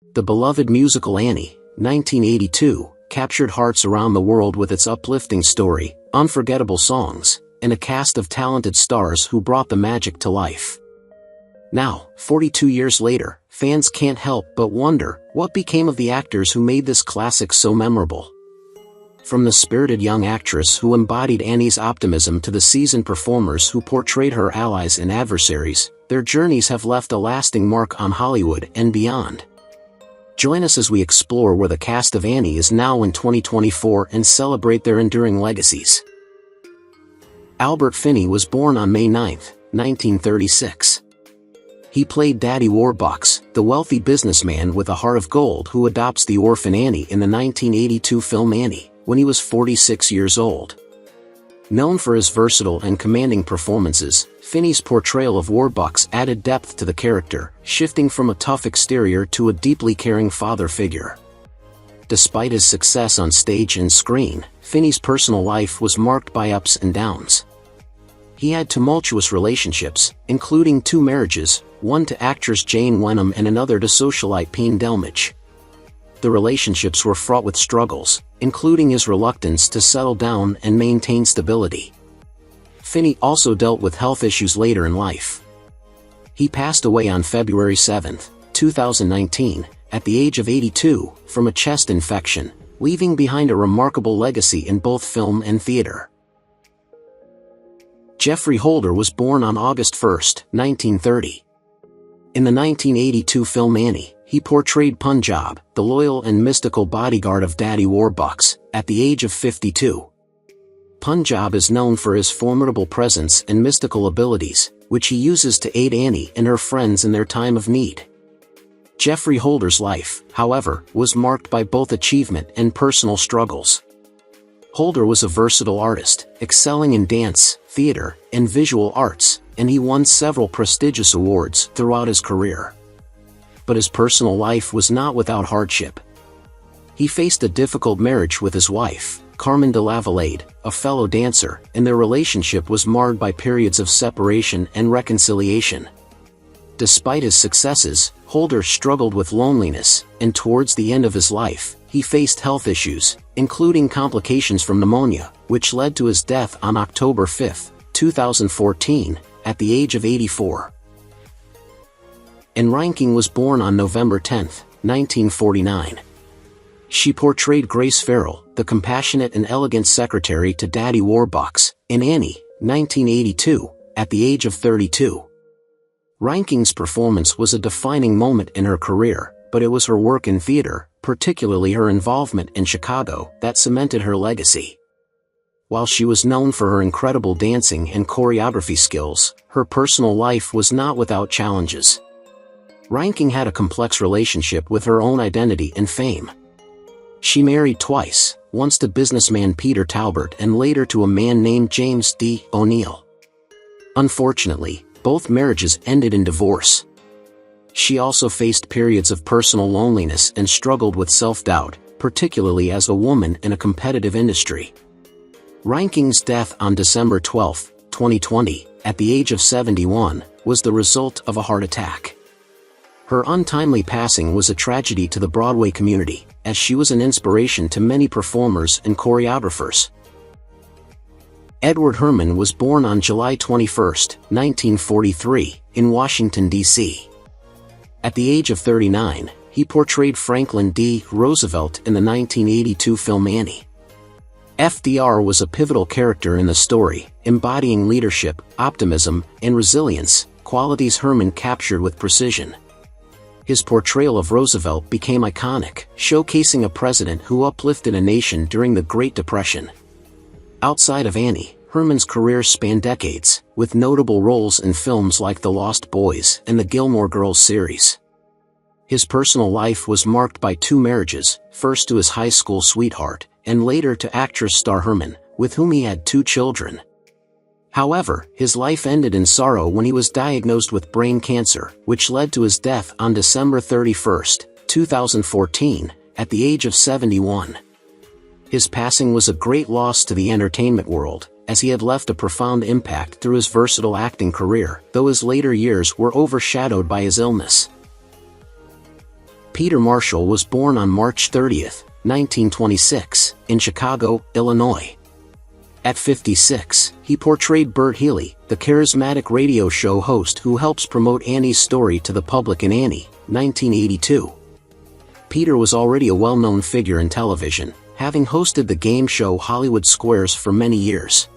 The beloved musical Annie, 1982, captured hearts around the world with its uplifting story, unforgettable songs, and a cast of talented stars who brought the magic to life. Now, 42 years later, fans can't help but wonder what became of the actors who made this classic so memorable. From the spirited young actress who embodied Annie's optimism to the seasoned performers who portrayed her allies and adversaries, their journeys have left a lasting mark on Hollywood and beyond. Join us as we explore where the cast of Annie is now in 2024 and celebrate their enduring legacies. Albert Finney was born on May 9, 1936. He played Daddy Warbucks, the wealthy businessman with a heart of gold who adopts the orphan Annie in the 1982 film Annie, when he was 46 years old. Known for his versatile and commanding performances, Finney's portrayal of Warbucks added depth to the character, shifting from a tough exterior to a deeply caring father figure. Despite his success on stage and screen, Finney's personal life was marked by ups and downs. He had tumultuous relationships, including 2 marriages, one to actress Jane Wenham and another to socialite Peen Delmage. The relationships were fraught with struggles, including his reluctance to settle down and maintain stability. Finney also dealt with health issues later in life. He passed away on February 7, 2019, at the age of 82, from a chest infection, leaving behind a remarkable legacy in both film and theater. Geoffrey Holder was born on August 1, 1930. In the 1982 film Annie, he portrayed Punjab, the loyal and mystical bodyguard of Daddy Warbucks, at the age of 52. Punjab is known for his formidable presence and mystical abilities, which he uses to aid Annie and her friends in their time of need. Geoffrey Holder's life, however, was marked by both achievement and personal struggles. Holder was a versatile artist, excelling in dance, theater, and visual arts, and he won several prestigious awards throughout his career. But his personal life was not without hardship. He faced a difficult marriage with his wife, Carmen de Lavalade, a fellow dancer, and their relationship was marred by periods of separation and reconciliation. Despite his successes, Holder struggled with loneliness, and towards the end of his life, he faced health issues, including complications from pneumonia, which led to his death on October 5, 2014, at the age of 84. Anne Reinking was born on November 10, 1949. She portrayed Grace Farrell, the compassionate and elegant secretary to Daddy Warbucks, in Annie, 1982, at the age of 32. Reinking's performance was a defining moment in her career, but it was her work in theater, particularly her involvement in Chicago, that cemented her legacy. While she was known for her incredible dancing and choreography skills, her personal life was not without challenges. Reinking had a complex relationship with her own identity and fame. She married twice, once to businessman Peter Talbert and later to a man named James D. O'Neill. Unfortunately, both marriages ended in divorce. She also faced periods of personal loneliness and struggled with self-doubt, particularly as a woman in a competitive industry. Reinking's death on December 12, 2020, at the age of 71, was the result of a heart attack. Her untimely passing was a tragedy to the Broadway community, as she was an inspiration to many performers and choreographers. Edward Herrmann was born on July 21, 1943, in Washington, D.C. At the age of 39, he portrayed Franklin D. Roosevelt in the 1982 film Annie. FDR was a pivotal character in the story, embodying leadership, optimism, and resilience, qualities Herrmann captured with precision. His portrayal of Roosevelt became iconic, showcasing a president who uplifted a nation during the Great Depression. Outside of Annie, Herrmann's career spanned decades, with notable roles in films like The Lost Boys and the Gilmore Girls series. His personal life was marked by 2 marriages, first to his high school sweetheart, and later to actress Star Herrmann, with whom he had 2 children. However, his life ended in sorrow when he was diagnosed with brain cancer, which led to his death on December 31, 2014, at the age of 71. His passing was a great loss to the entertainment world, as he had left a profound impact through his versatile acting career, though his later years were overshadowed by his illness. Peter Marshall was born on March 30, 1926, in Chicago, Illinois. At 56, he portrayed Bert Healy, the charismatic radio show host who helps promote Annie's story to the public in Annie, 1982. Peter was already a well-known figure in television, having hosted the game show Hollywood Squares for many years.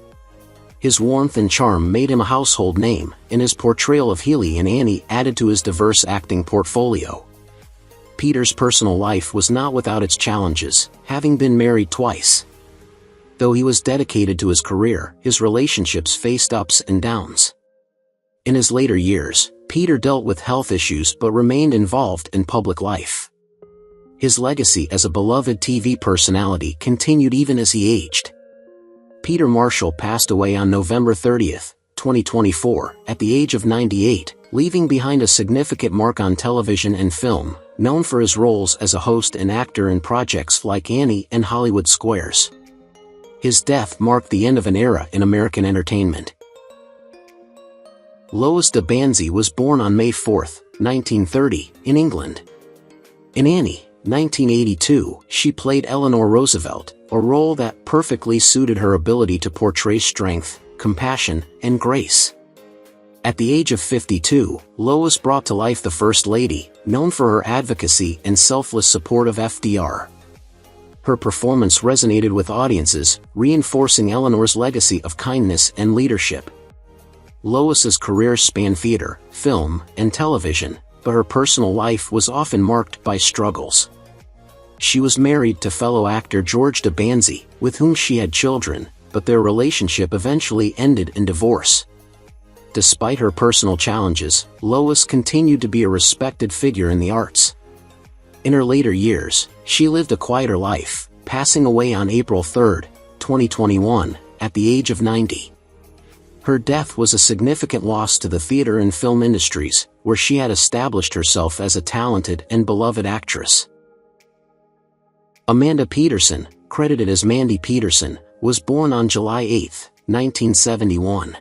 His warmth and charm made him a household name, and his portrayal of Healy in Annie added to his diverse acting portfolio. Peter's personal life was not without its challenges, having been married twice. Though he was dedicated to his career, his relationships faced ups and downs. In his later years, Peter dealt with health issues but remained involved in public life. His legacy as a beloved TV personality continued even as he aged. Peter Marshall passed away on November 30, 2024, at the age of 98, leaving behind a significant mark on television and film, known for his roles as a host and actor in projects like Annie and Hollywood Squares. His death marked the end of an era in American entertainment. Lois de Banzi was born on May 4, 1930, in England. In Annie, 1982, she played Eleanor Roosevelt, a role that perfectly suited her ability to portray strength, compassion, and grace. At the age of 52, Lois brought to life the First Lady, known for her advocacy and selfless support of FDR. Her performance resonated with audiences, reinforcing Eleanor's legacy of kindness and leadership. Lois's career spanned theater, film, and television, but her personal life was often marked by struggles. She was married to fellow actor George de Banzi, with whom she had children, but their relationship eventually ended in divorce. Despite her personal challenges, Lois continued to be a respected figure in the arts. In her later years, she lived a quieter life, passing away on April 3, 2021, at the age of 90. Her death was a significant loss to the theater and film industries, where she had established herself as a talented and beloved actress. Amanda Peterson, credited as Mandy Peterson, was born on July 8, 1971.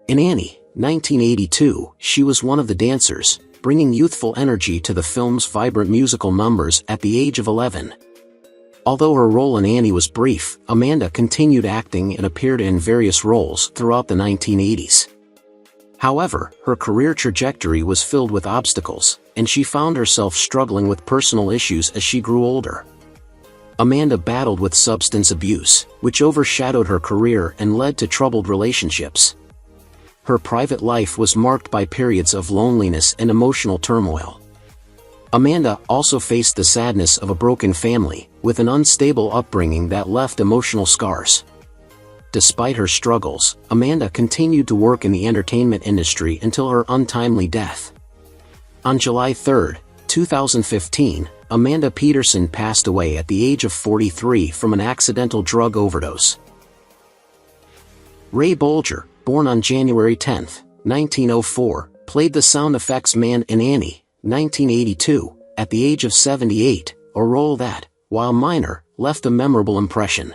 In Annie, 1982, she was one of the dancers, bringing youthful energy to the film's vibrant musical numbers at the age of 11. Although her role in Annie was brief, Amanda continued acting and appeared in various roles throughout the 1980s. However, her career trajectory was filled with obstacles, and she found herself struggling with personal issues as she grew older. Amanda battled with substance abuse, which overshadowed her career and led to troubled relationships. Her private life was marked by periods of loneliness and emotional turmoil. Amanda also faced the sadness of a broken family, with an unstable upbringing that left emotional scars. Despite her struggles, Amanda continued to work in the entertainment industry until her untimely death. On July 3, 2015, Amanda Peterson passed away at the age of 43 from an accidental drug overdose. Ray Bolger, born on January 10, 1904, played the sound effects man in Annie, 1982, at the age of 78, a role that, while minor, left a memorable impression.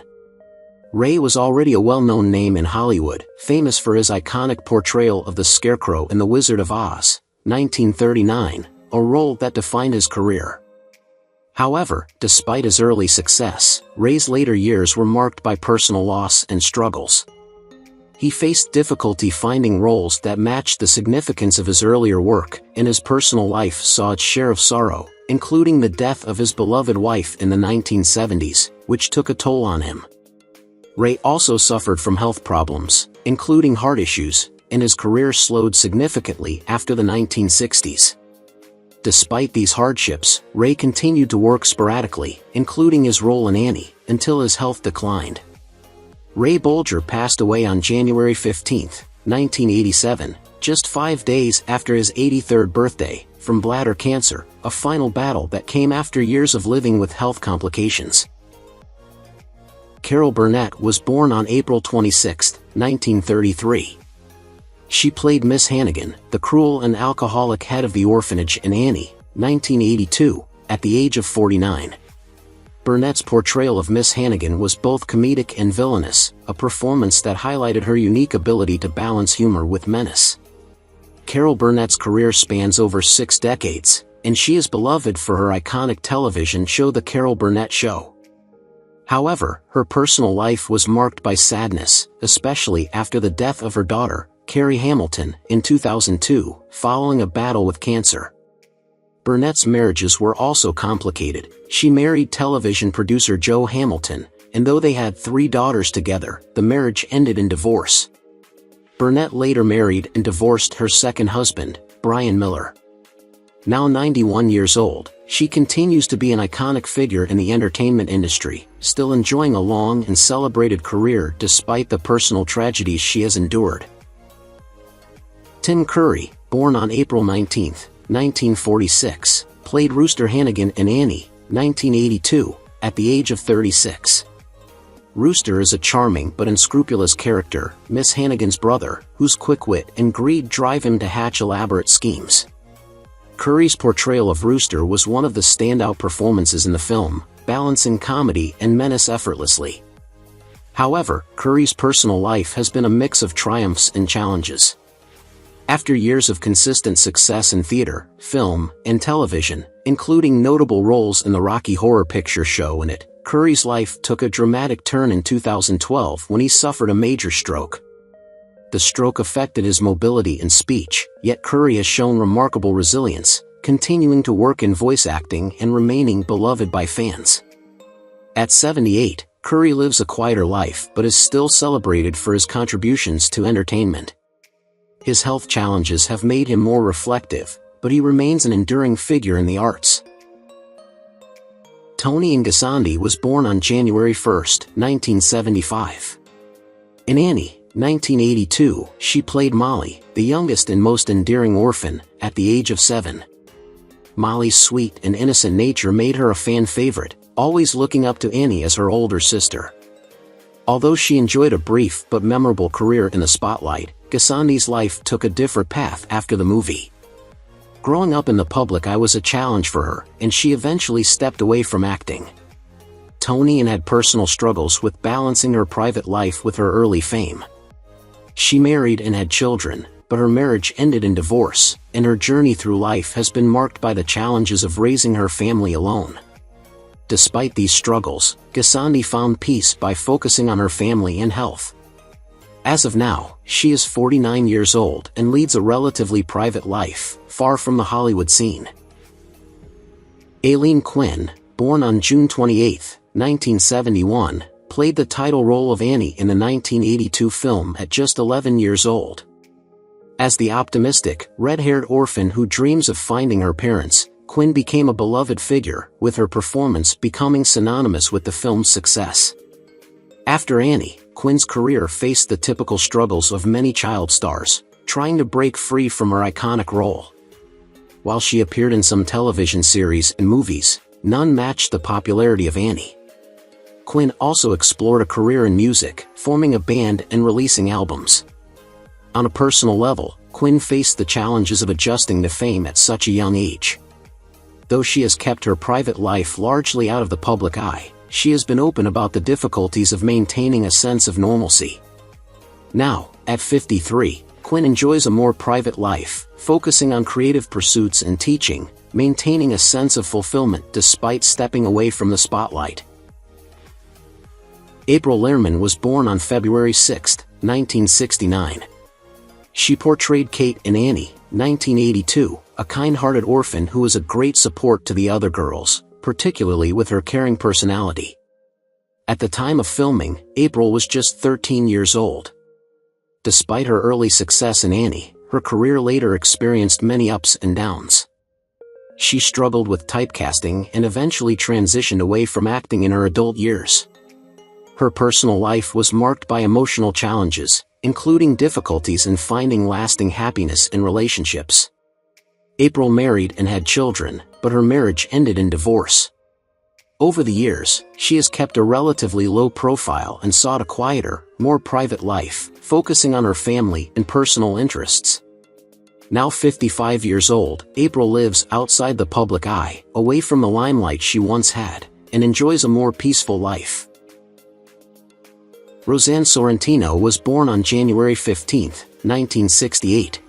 Ray was already a well-known name in Hollywood, famous for his iconic portrayal of the Scarecrow in The Wizard of Oz, 1939, a role that defined his career. However, despite his early success, Ray's later years were marked by personal loss and struggles. He faced difficulty finding roles that matched the significance of his earlier work, and his personal life saw its share of sorrow, including the death of his beloved wife in the 1970s, which took a toll on him. Ray also suffered from health problems, including heart issues, and his career slowed significantly after the 1960s. Despite these hardships, Ray continued to work sporadically, including his role in Annie, until his health declined. Ray Bolger passed away on January 15, 1987, just 5 days after his 83rd birthday, from bladder cancer, a final battle that came after years of living with health complications. Carol Burnett was born on April 26, 1933. She played Miss Hannigan, the cruel and alcoholic head of the orphanage in Annie, 1982, at the age of 49. Burnett's portrayal of Miss Hannigan was both comedic and villainous, a performance that highlighted her unique ability to balance humor with menace. Carol Burnett's career spans over 6 decades, and she is beloved for her iconic television show The Carol Burnett Show. However, her personal life was marked by sadness, especially after the death of her daughter, Carrie Hamilton, in 2002, following a battle with cancer. Burnett's marriages were also complicated. She married television producer Joe Hamilton, and though they had 3 daughters together, the marriage ended in divorce. Burnett later married and divorced her second husband, Brian Miller. Now 91 years old, she continues to be an iconic figure in the entertainment industry, still enjoying a long and celebrated career despite the personal tragedies she has endured. Tim Curry, born on April 19, 1946, played Rooster Hannigan in Annie, 1982, at the age of 36. Rooster is a charming but unscrupulous character, Miss Hannigan's brother, whose quick wit and greed drive him to hatch elaborate schemes. Curry's portrayal of Rooster was one of the standout performances in the film, balancing comedy and menace effortlessly. However, Curry's personal life has been a mix of triumphs and challenges. After years of consistent success in theater, film, and television, including notable roles in the Rocky Horror Picture Show and It, Curry's life took a dramatic turn in 2012 when he suffered a major stroke. The stroke affected his mobility and speech, yet Curry has shown remarkable resilience, continuing to work in voice acting and remaining beloved by fans. At 78, Curry lives a quieter life but is still celebrated for his contributions to entertainment. His health challenges have made him more reflective, but he remains an enduring figure in the arts. Toni Ngasandi was born on January 1, 1975. In Annie, 1982, she played Molly, the youngest and most endearing orphan, at the age of 7. Molly's sweet and innocent nature made her a fan favorite, always looking up to Annie as her older sister. Although she enjoyed a brief but memorable career in the spotlight, Ngasandi's life took a different path after the movie. Growing up in the public eye was a challenge for her, and she eventually stepped away from acting. Toni had personal struggles with balancing her private life with her early fame. She married and had children, but her marriage ended in divorce, and her journey through life has been marked by the challenges of raising her family alone. Despite these struggles, Ngasandi found peace by focusing on her family and health. As of now, she is 49 years old and leads a relatively private life, far from the Hollywood scene. Aileen Quinn, born on June 28, 1971, played the title role of Annie in the 1982 film at just 11 years old. As the optimistic, red-haired orphan who dreams of finding her parents, Quinn became a beloved figure, with her performance becoming synonymous with the film's success. After Annie, Quinn's career faced the typical struggles of many child stars, trying to break free from her iconic role. While she appeared in some television series and movies, none matched the popularity of Annie. Quinn also explored a career in music, forming a band and releasing albums. On a personal level, Quinn faced the challenges of adjusting to fame at such a young age. Though she has kept her private life largely out of the public eye, she has been open about the difficulties of maintaining a sense of normalcy. Now, at 53, Quinn enjoys a more private life, focusing on creative pursuits and teaching, maintaining a sense of fulfillment despite stepping away from the spotlight. April Lehrman was born on February 6, 1969. She portrayed Kate in Annie, 1982, a kind-hearted orphan who was a great support to the other girls, particularly with her caring personality. At the time of filming, April was just 13 years old. Despite her early success in Annie, her career later experienced many ups and downs. She struggled with typecasting and eventually transitioned away from acting in her adult years. Her personal life was marked by emotional challenges, including difficulties in finding lasting happiness in relationships. April married and had children, but her marriage ended in divorce. Over the years, she has kept a relatively low profile and sought a quieter, more private life, focusing on her family and personal interests. Now 55 years old, April lives outside the public eye, away from the limelight she once had, and enjoys a more peaceful life. Roseanne Sorrentino was born on January 15, 1968.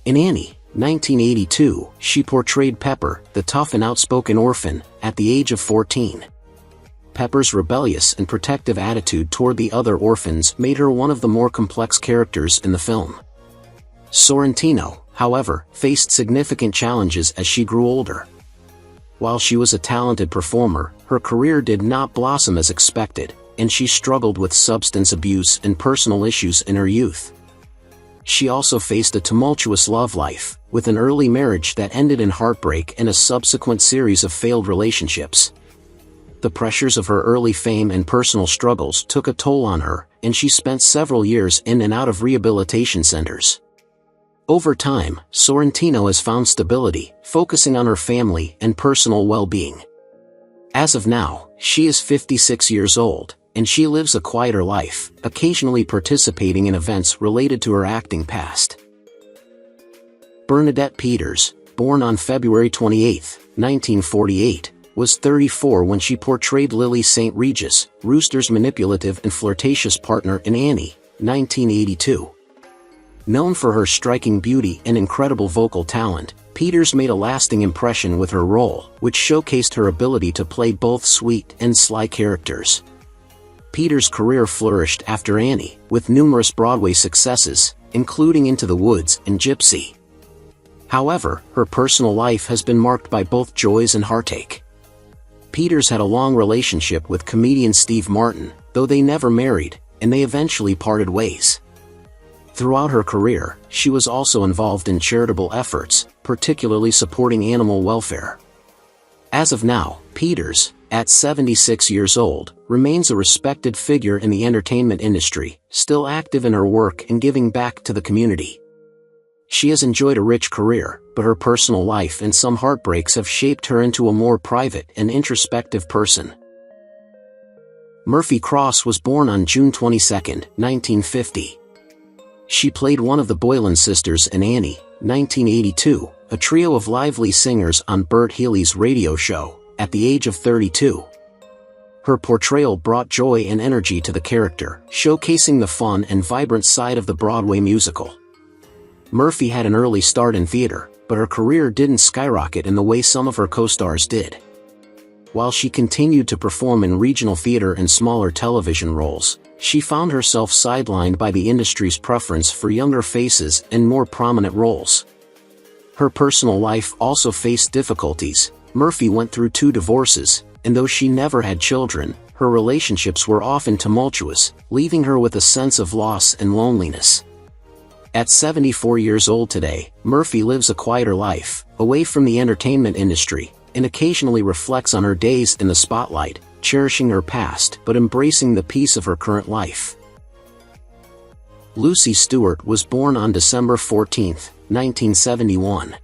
In Annie, 1982, she portrayed Pepper, the tough and outspoken orphan, at the age of 14. Pepper's rebellious and protective attitude toward the other orphans made her one of the more complex characters in the film. Sorrentino, however, faced significant challenges as she grew older. While she was a talented performer, her career did not blossom as expected, and she struggled with substance abuse and personal issues in her youth. She also faced a tumultuous love life, with an early marriage that ended in heartbreak and a subsequent series of failed relationships. The pressures of her early fame and personal struggles took a toll on her, and she spent several years in and out of rehabilitation centers. Over time, Sorrentino has found stability, focusing on her family and personal well-being. As of now, she is 56 years old, and she lives a quieter life, occasionally participating in events related to her acting past. Bernadette Peters, born on February 28, 1948, was 34 when she portrayed Lily St. Regis, Rooster's manipulative and flirtatious partner in Annie, 1982. Known for her striking beauty and incredible vocal talent, Peters made a lasting impression with her role, which showcased her ability to play both sweet and sly characters. Peters' career flourished after Annie, with numerous Broadway successes, including Into the Woods and Gypsy. However, her personal life has been marked by both joys and heartache. Peters had a long relationship with comedian Steve Martin, though they never married, and they eventually parted ways. Throughout her career, she was also involved in charitable efforts, particularly supporting animal welfare. As of now, Peters, at 76 years old, remains a respected figure in the entertainment industry, still active in her work and giving back to the community. She has enjoyed a rich career, but her personal life and some heartbreaks have shaped her into a more private and introspective person. Murphy Cross was born on June 22, 1950. She played one of the Boylan sisters in Annie, 1982, a trio of lively singers on Bert Healy's radio show, at the age of 32. Her portrayal brought joy and energy to the character, showcasing the fun and vibrant side of the Broadway musical. Murphy had an early start in theater, but her career didn't skyrocket in the way some of her co-stars did. While she continued to perform in regional theater and smaller television roles, she found herself sidelined by the industry's preference for younger faces and more prominent roles. Her personal life also faced difficulties. Murphy went through 2 divorces, and though she never had children, her relationships were often tumultuous, leaving her with a sense of loss and loneliness. At 74 years old today, Murphy lives a quieter life, away from the entertainment industry, and occasionally reflects on her days in the spotlight, cherishing her past but embracing the peace of her current life. Lucy Stewart was born on December 14, 1971.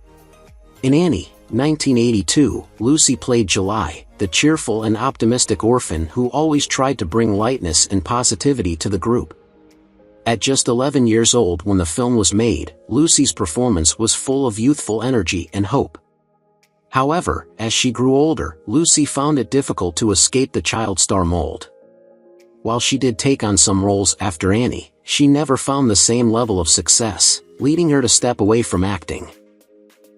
In Annie, 1982, Lucy played July, the cheerful and optimistic orphan who always tried to bring lightness and positivity to the group. At just 11 years old when the film was made, Lucy's performance was full of youthful energy and hope. However, as she grew older, Lucy found it difficult to escape the child star mold. While she did take on some roles after Annie, she never found the same level of success, leading her to step away from acting.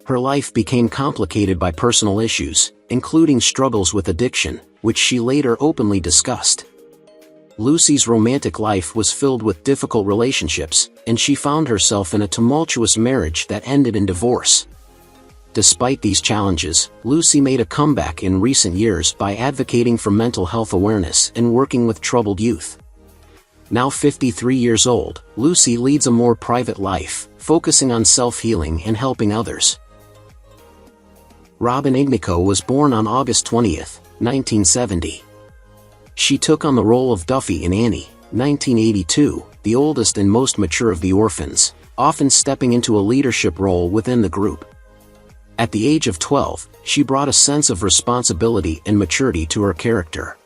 Her life became complicated by personal issues, including struggles with addiction, which she later openly discussed. Lucy's romantic life was filled with difficult relationships, and she found herself in a tumultuous marriage that ended in divorce. Despite these challenges, Lucy made a comeback in recent years by advocating for mental health awareness and working with troubled youth. Now 53 years old, Lucy leads a more private life, focusing on self-healing and helping others. Robin Ignico was born on August 20, 1970. She took on the role of Duffy in Annie, 1982, the oldest and most mature of the orphans, often stepping into a leadership role within the group. At the age of 12, she brought a sense of responsibility and maturity to her character.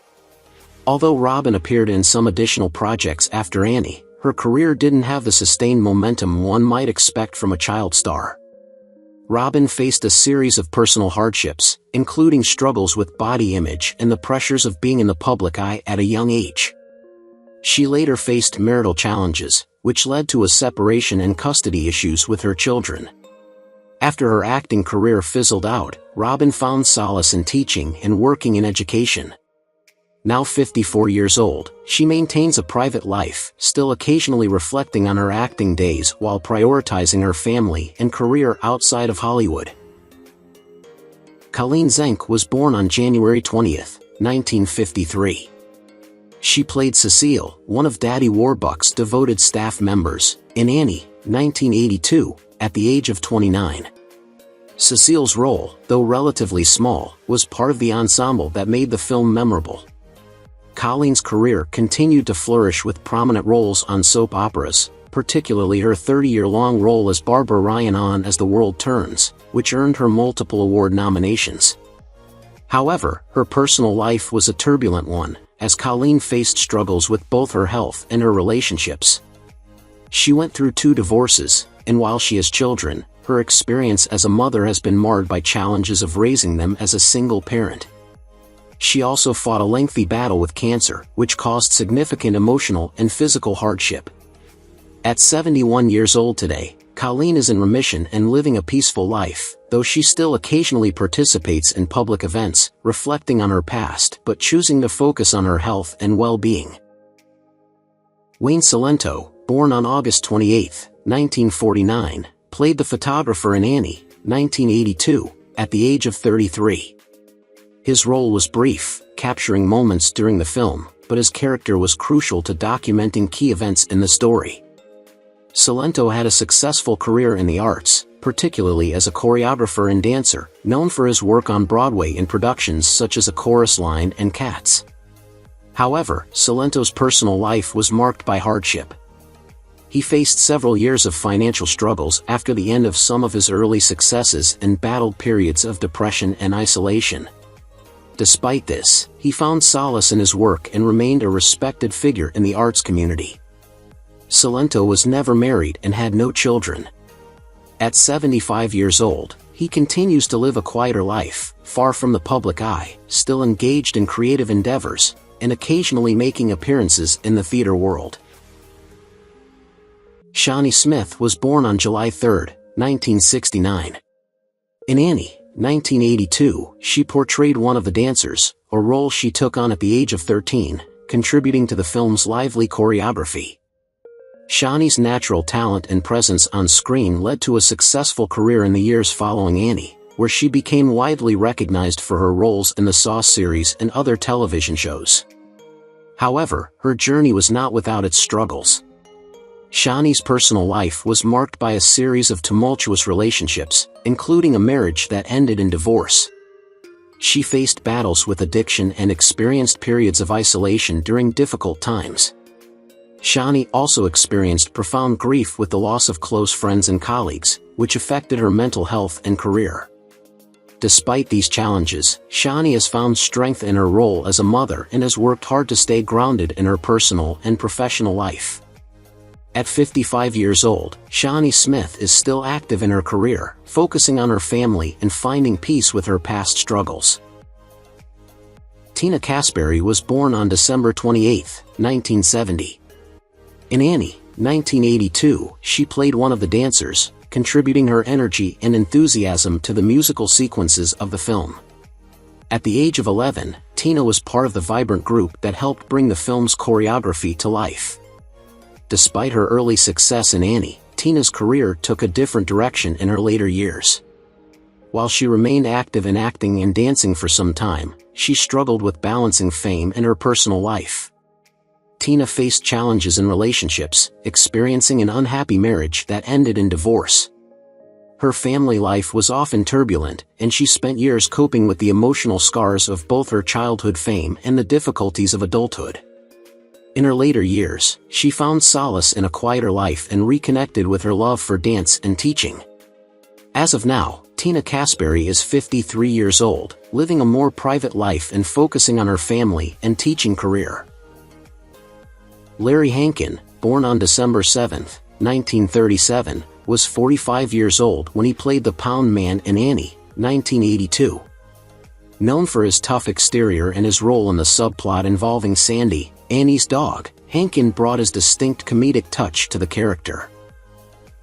Although Robin appeared in some additional projects after Annie, her career didn't have the sustained momentum one might expect from a child star. Robin faced a series of personal hardships, including struggles with body image and the pressures of being in the public eye at a young age. She later faced marital challenges, which led to a separation and custody issues with her children. After her acting career fizzled out, Robin found solace in teaching and working in education. Now 54 years old, she maintains a private life, still occasionally reflecting on her acting days while prioritizing her family and career outside of Hollywood. Colleen Zenk was born on January 20, 1953. She played Cecile, one of Daddy Warbucks' devoted staff members, in Annie, 1982, at the age of 29. Cecile's role, though relatively small, was part of the ensemble that made the film memorable. Colleen's career continued to flourish with prominent roles on soap operas, particularly her 30-year-long role as Barbara Ryan on As the World Turns, which earned her multiple award nominations. However, her personal life was a turbulent one, as Colleen faced struggles with both her health and her relationships. She went through 2 divorces, and while she has children, her experience as a mother has been marred by challenges of raising them as a single parent. She also fought a lengthy battle with cancer, which caused significant emotional and physical hardship. At 71 years old today, Colleen is in remission and living a peaceful life, though she still occasionally participates in public events, reflecting on her past but choosing to focus on her health and well-being. Wayne Cilento, born on August 28, 1949, played the photographer in Annie, 1982, at the age of 33. His role was brief, capturing moments during the film, but his character was crucial to documenting key events in the story. Cilento had a successful career in the arts, particularly as a choreographer and dancer, known for his work on Broadway in productions such as A Chorus Line and Cats. However, Cilento's personal life was marked by hardship. He faced several years of financial struggles after the end of some of his early successes and battled periods of depression and isolation. Despite this, he found solace in his work and remained a respected figure in the arts community. Cilento was never married and had no children. At 75 years old, he continues to live a quieter life, far from the public eye, still engaged in creative endeavors, and occasionally making appearances in the theater world. Shawnee Smith was born on July 3, 1969. In Annie, 1982, she portrayed one of the dancers, a role she took on at the age of 13, contributing to the film's lively choreography. Shawnee's natural talent and presence on screen led to a successful career in the years following Annie, where she became widely recognized for her roles in the Saw series and other television shows. However, her journey was not without its struggles. Shawnee's personal life was marked by a series of tumultuous relationships, including a marriage that ended in divorce. She faced battles with addiction and experienced periods of isolation during difficult times. Shawnee also experienced profound grief with the loss of close friends and colleagues, which affected her mental health and career. Despite these challenges, Shawnee has found strength in her role as a mother and has worked hard to stay grounded in her personal and professional life. At 55 years old, Shawnee Smith is still active in her career, focusing on her family and finding peace with her past struggles. Tina Caspary was born on December 28, 1970. In Annie, 1982, she played one of the dancers, contributing her energy and enthusiasm to the musical sequences of the film. At the age of 11, Tina was part of the vibrant group that helped bring the film's choreography to life. Despite her early success in Annie, Tina's career took a different direction in her later years. While she remained active in acting and dancing for some time, she struggled with balancing fame and her personal life. Tina faced challenges in relationships, experiencing an unhappy marriage that ended in divorce. Her family life was often turbulent, and she spent years coping with the emotional scars of both her childhood fame and the difficulties of adulthood. In her later years, she found solace in a quieter life and reconnected with her love for dance and teaching. As of now, Tina Caspary is 53 years old, living a more private life and focusing on her family and teaching career. Larry Hankin, born on December 7, 1937, was 45 years old when he played the Pound Man in Annie, 1982. Known for his tough exterior and his role in the subplot involving Sandy, Annie's dog, Hankin brought his distinct comedic touch to the character.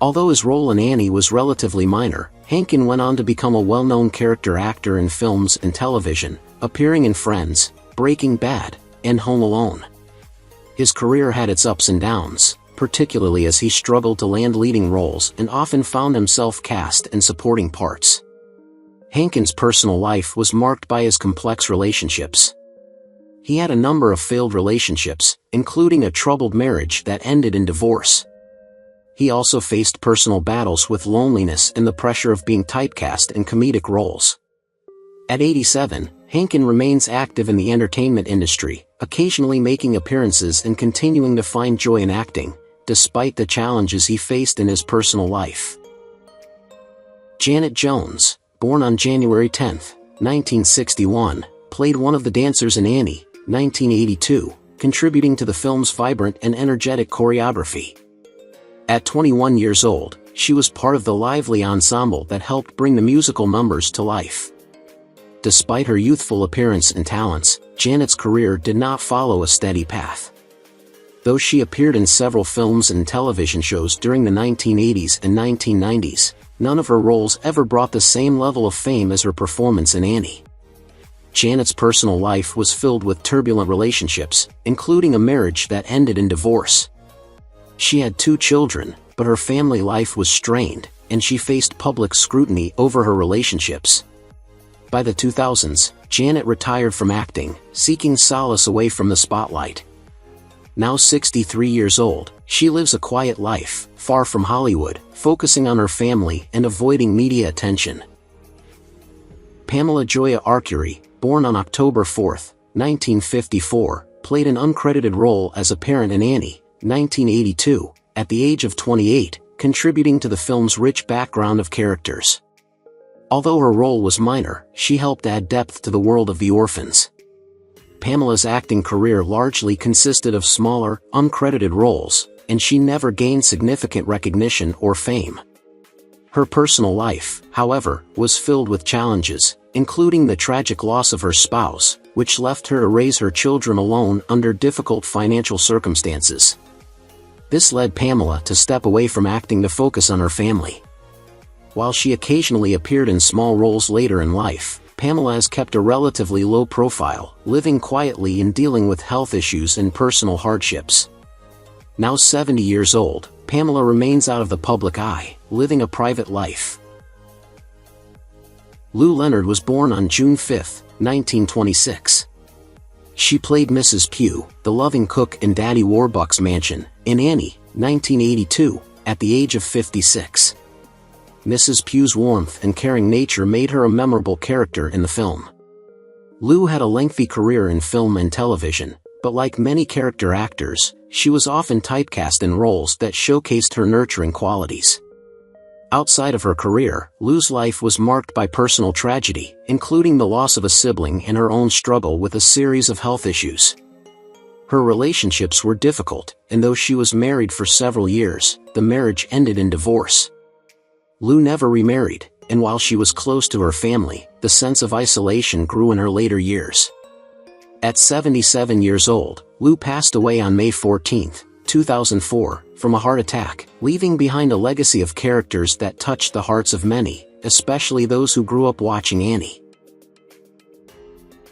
Although his role in Annie was relatively minor, Hannigan went on to become a well-known character actor in films and television, appearing in Friends, Breaking Bad, and Home Alone. His career had its ups and downs, particularly as he struggled to land leading roles and often found himself cast in supporting parts. Hannigan's personal life was marked by his complex relationships. He had a number of failed relationships, including a troubled marriage that ended in divorce. He also faced personal battles with loneliness and the pressure of being typecast in comedic roles. At 87, Hannigan remains active in the entertainment industry, occasionally making appearances and continuing to find joy in acting, despite the challenges he faced in his personal life. Janet Jones, born on January 10, 1961, played one of the dancers in Annie, 1982, contributing to the film's vibrant and energetic choreography. At 21 years old, she was part of the lively ensemble that helped bring the musical numbers to life. Despite her youthful appearance and talents, Janet's career did not follow a steady path. Though she appeared in several films and television shows during the 1980s and 1990s, none of her roles ever brought the same level of fame as her performance in Annie. Janet's personal life was filled with turbulent relationships, including a marriage that ended in divorce. She had 2 children, but her family life was strained, and she faced public scrutiny over her relationships. By the 2000s, Janet retired from acting, seeking solace away from the spotlight. Now 63 years old, she lives a quiet life, far from Hollywood, focusing on her family and avoiding media attention. Pamela Joya Arcuri, born on October 4, 1954, played an uncredited role as a parent in Annie, 1982, at the age of 28, contributing to the film's rich background of characters. Although her role was minor, she helped add depth to the world of the orphans. Pamela's acting career largely consisted of smaller, uncredited roles, and she never gained significant recognition or fame. Her personal life, however, was filled with challenges, including the tragic loss of her spouse, which left her to raise her children alone under difficult financial circumstances. This led Pamela to step away from acting to focus on her family. While she occasionally appeared in small roles later in life, Pamela has kept a relatively low profile, living quietly and dealing with health issues and personal hardships. Now 70 years old, Pamela remains out of the public eye, living a private life. Lou Leonard was born on June 5, 1926. She played Mrs. Pugh, the loving cook in Daddy Warbucks' mansion, in Annie, 1982, at the age of 56. Mrs. Pugh's warmth and caring nature made her a memorable character in the film. Lou had a lengthy career in film and television, but like many character actors, she was often typecast in roles that showcased her nurturing qualities. Outside of her career, Lou's life was marked by personal tragedy, including the loss of a sibling and her own struggle with a series of health issues. Her relationships were difficult, and though she was married for several years, the marriage ended in divorce. Lou never remarried, and while she was close to her family, the sense of isolation grew in her later years. At 77 years old, Lou passed away on May 14, 2004, from a heart attack, leaving behind a legacy of characters that touched the hearts of many, especially those who grew up watching Annie.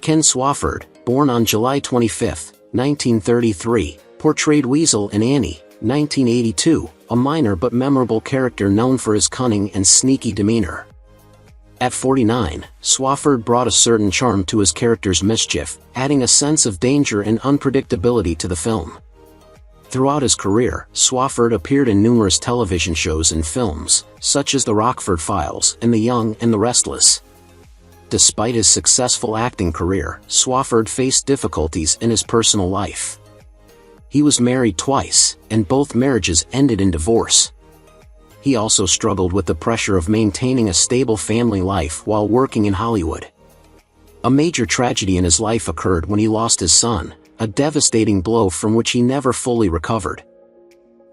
Ken Swofford, born on July 25, 1933, portrayed Weasel in Annie, 1982, a minor but memorable character known for his cunning and sneaky demeanor. At 49, Swofford brought a certain charm to his character's mischief, adding a sense of danger and unpredictability to the film. Throughout his career, Swofford appeared in numerous television shows and films, such as The Rockford Files and The Young and the Restless. Despite his successful acting career, Swofford faced difficulties in his personal life. He was married twice, and both marriages ended in divorce. He also struggled with the pressure of maintaining a stable family life while working in Hollywood. A major tragedy in his life occurred when he lost his son, a devastating blow from which he never fully recovered.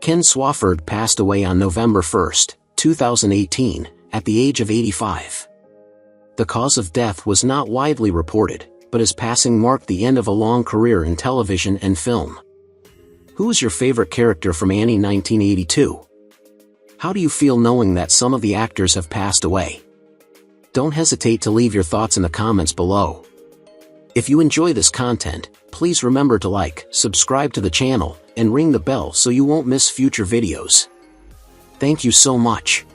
Ken Swofford passed away on November 1, 2018, at the age of 85. The cause of death was not widely reported, but his passing marked the end of a long career in television and film. Who is your favorite character from Annie 1982? How do you feel knowing that some of the actors have passed away? Don't hesitate to leave your thoughts in the comments below. If you enjoy this content, please remember to like, subscribe to the channel, and ring the bell so you won't miss future videos. Thank you so much.